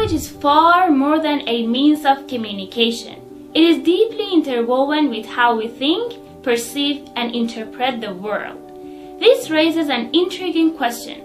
language is far more than a means of communication. It is deeply interwoven with how we think, perceive, and interpret the world. This raises an intriguing question.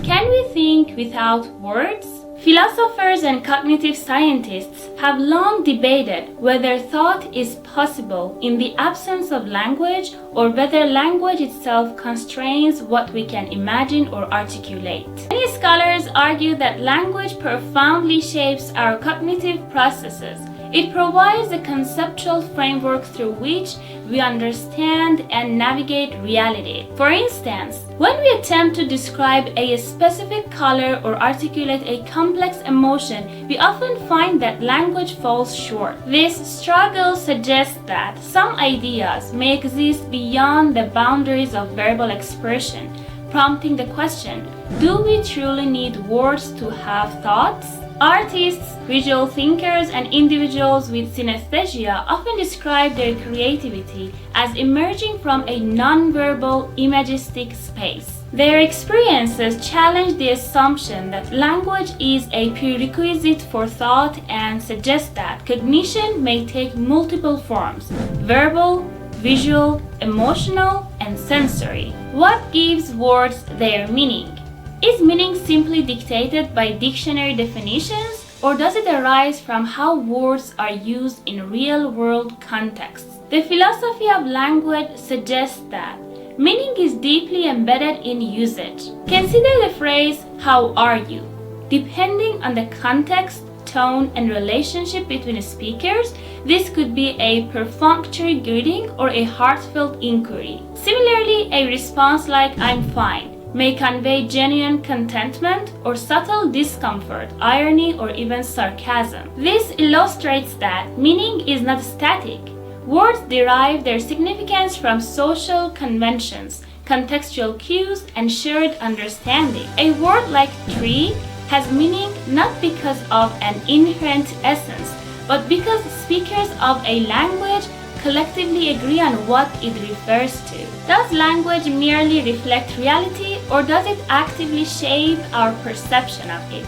Can we think without words? Philosophers and cognitive scientists have long debated whether thought is possible in the absence of language or whether language itself constrains what we can imagine or articulate. Many scholars argue that language profoundly shapes our cognitive processes. It provides a conceptual framework through which we understand and navigate reality. For instance, when we attempt to describe a specific color or articulate a complex emotion, we often find that language falls short. This struggle suggests that some ideas may exist beyond the boundaries of verbal expression, prompting the question, do we truly need words to have thoughts? Artists, visual thinkers, and individuals with synesthesia often describe their creativity as emerging from a non-verbal, imagistic space. Their experiences challenge the assumption that language is a prerequisite for thought and suggest that cognition may take multiple forms: verbal, visual, emotional, and sensory. What gives words their meaning? Is meaning simply dictated by dictionary definitions, or does it arise from how words are used in real-world contexts? The philosophy of language suggests that meaning is deeply embedded in usage. Consider the phrase, "How are you?" Depending on the context, tone, and relationship between speakers, this could be a perfunctory greeting or a heartfelt inquiry. Similarly, a response like "I'm fine" may convey genuine contentment or subtle discomfort, irony, or even sarcasm. This illustrates that meaning is not static. Words derive their significance from social conventions, contextual cues, and shared understanding. A word like tree has meaning not because of an inherent essence, but because speakers of a language collectively agree on what it refers to. Does language merely reflect reality, or does it actively shape our perception of it?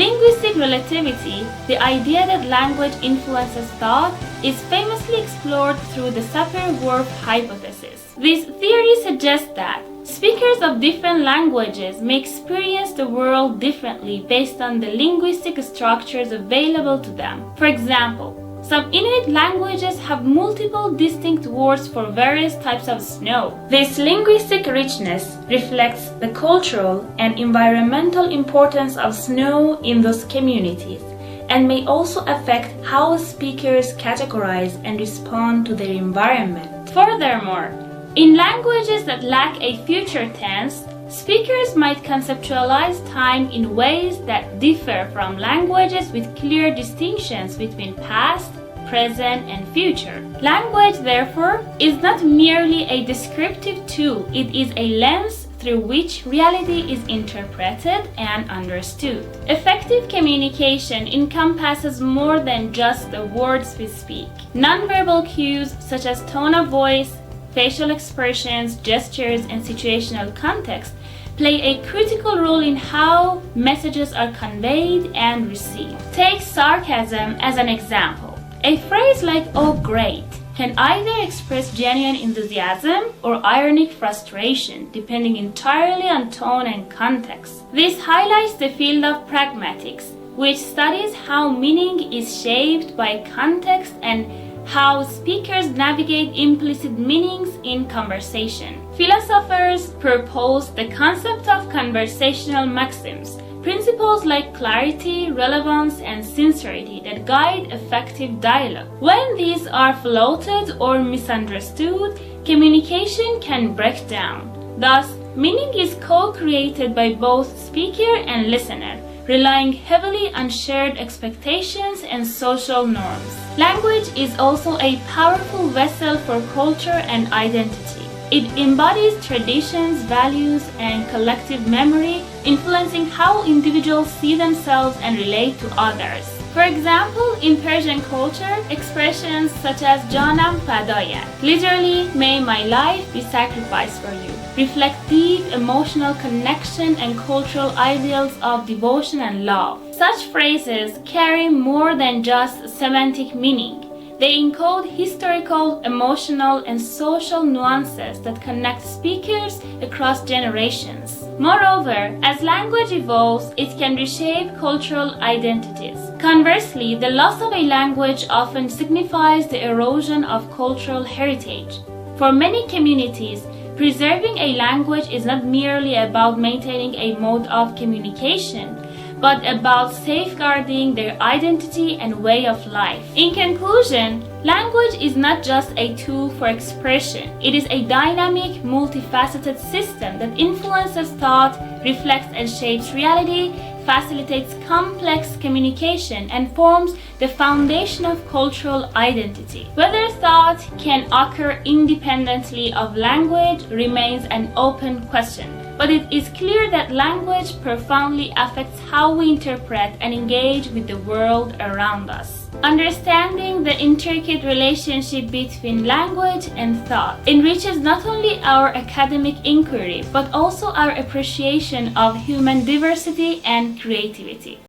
Linguistic relativity, the idea that language influences thought, is famously explored through the Sapir-Whorf hypothesis. This theory suggests that speakers of different languages may experience the world differently based on the linguistic structures available to them. For example, some Inuit languages have multiple distinct words for various types of snow. This linguistic richness reflects the cultural and environmental importance of snow in those communities, and may also affect how speakers categorize and respond to their environment. Furthermore, in languages that lack a future tense, speakers might conceptualize time in ways that differ from languages with clear distinctions between past, present, and future. Language, therefore, is not merely a descriptive tool, it is a lens through which reality is interpreted and understood. Effective communication encompasses more than just the words we speak. Nonverbal cues such as tone of voice, facial expressions, gestures, and situational context play a critical role in how messages are conveyed and received. Take sarcasm as an example. A phrase like "oh great" can either express genuine enthusiasm or ironic frustration, depending entirely on tone and context. This highlights the field of pragmatics, which studies how meaning is shaped by context and how speakers navigate implicit meanings in conversation. Philosophers propose the concept of conversational maxims, principles like clarity, relevance, and sincerity that guide effective dialogue. When these are flouted or misunderstood, communication can break down. Thus, meaning is co-created by both speaker and listener, relying heavily on shared expectations and social norms. Language is also a powerful vessel for culture and identity. It embodies traditions, values, and collective memory, influencing how individuals see themselves and relate to others. For example, in Persian culture, expressions such as "Janam fadayat," literally, "may my life be sacrificed for you," reflect deep emotional connection and cultural ideals of devotion and love. Such phrases carry more than just semantic meaning. They encode historical, emotional, and social nuances that connect speakers across generations. Moreover, as language evolves, it can reshape cultural identities. Conversely, the loss of a language often signifies the erosion of cultural heritage. For many communities, preserving a language is not merely about maintaining a mode of communication, but about safeguarding their identity and way of life. In conclusion, language is not just a tool for expression. It is a dynamic, multifaceted system that influences thought, reflects and shapes reality, facilitates complex communication, and forms the foundation of cultural identity. Whether thought can occur independently of language remains an open question. But it is clear that language profoundly affects how we interpret and engage with the world around us. Understanding the intricate relationship between language and thought enriches not only our academic inquiry, but also our appreciation of human diversity and creativity.